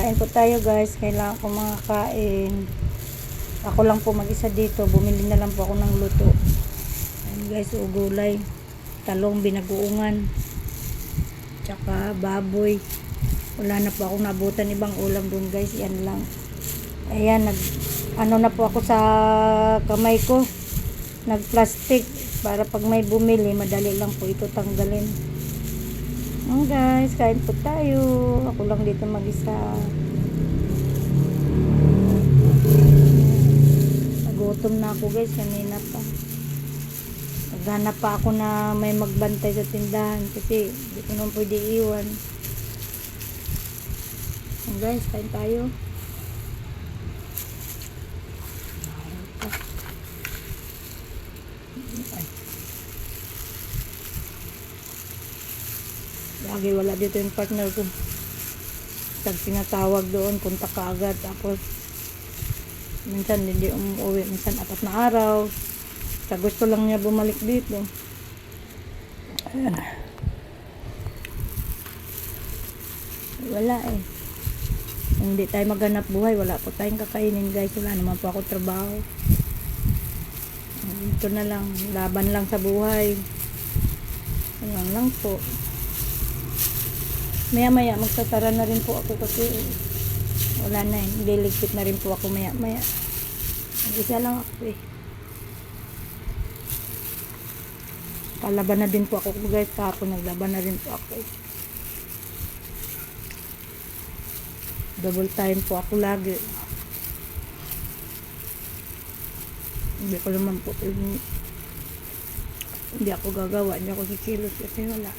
Kain po tayo guys. Kailangan ko makakain. Ako lang po mag-isa dito. Bumili na lang po ako ng luto. Ayan guys, gulay. Talong, binaguungan. Tsaka baboy. Wala na po akong nabutan ibang ulam dun guys. Yan lang. Ayan, ano na po ako sa kamay ko. Nag-plastic. Para pag may bumili, madali lang po ito tanggalin. Guys, kain po tayo. Ako lang dito mag-isa. Nagutom na ako guys, kanina pa. Naghanap pa ako na may magbantay sa tindahan kasi hindi ko naman pwede iwan. Guys, kain tayo. Lagi wala dito yung partner ko. Pag tinatawag doon, punta ka agad. Tapos, minsan hindi umuwi. Minsan 4 na araw. Sa gusto lang niya bumalik dito. Wala eh. Hindi tayo maghanap buhay. Wala po tayong kakainin guys. Wala naman po ako trabaho. Ito na lang. Laban lang sa buhay. Ayan lang po. Maya magsasara na rin po ako kasi wala na eh. Liligpit na rin po ako maya. Mag-isa lang ako eh. Palaban na din po ako guys. Kahapon naglaban na rin po ako eh. Double time po ako lagi. Hindi ko naman po hindi ako gagawa. Hindi ako kikilos kasi wala.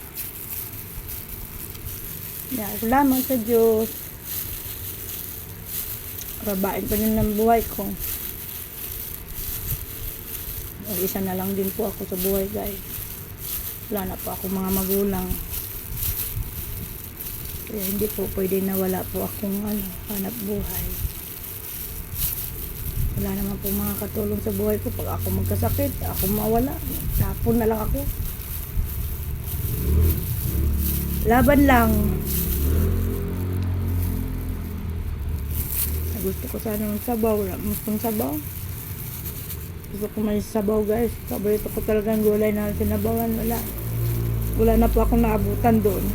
Salamat sa Diyos. Rabain pa yun ng buhay ko. Isa na lang din po ako sa buhay guys. Wala na po ako mga magulang. Kaya hindi po pwede na wala po akong hanap buhay. Wala naman po mga katulong sa buhay ko. Pag ako magkasakit, ako mawala. Tapon na lang ako. Laban lang. Gusto ko sana ng sabaw. Wala mo pong sabaw. Gusto ko may sabaw guys. Paborito ko talagang gulay na sinabawan. Wala na po akong naabutan doon.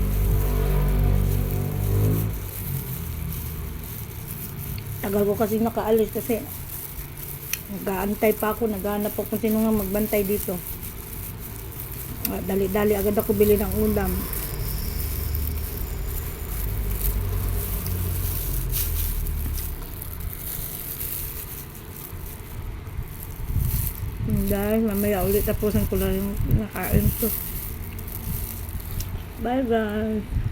Tagal ko kasi nakaalis kasi nag-aantay pa ako. Naghahanap ako kung sino nga magbantay dito. Dali-dali agad ako bili ng ulam. Dahil mamaya ulit tapusin ko lang yung nakain ko. Bye guys.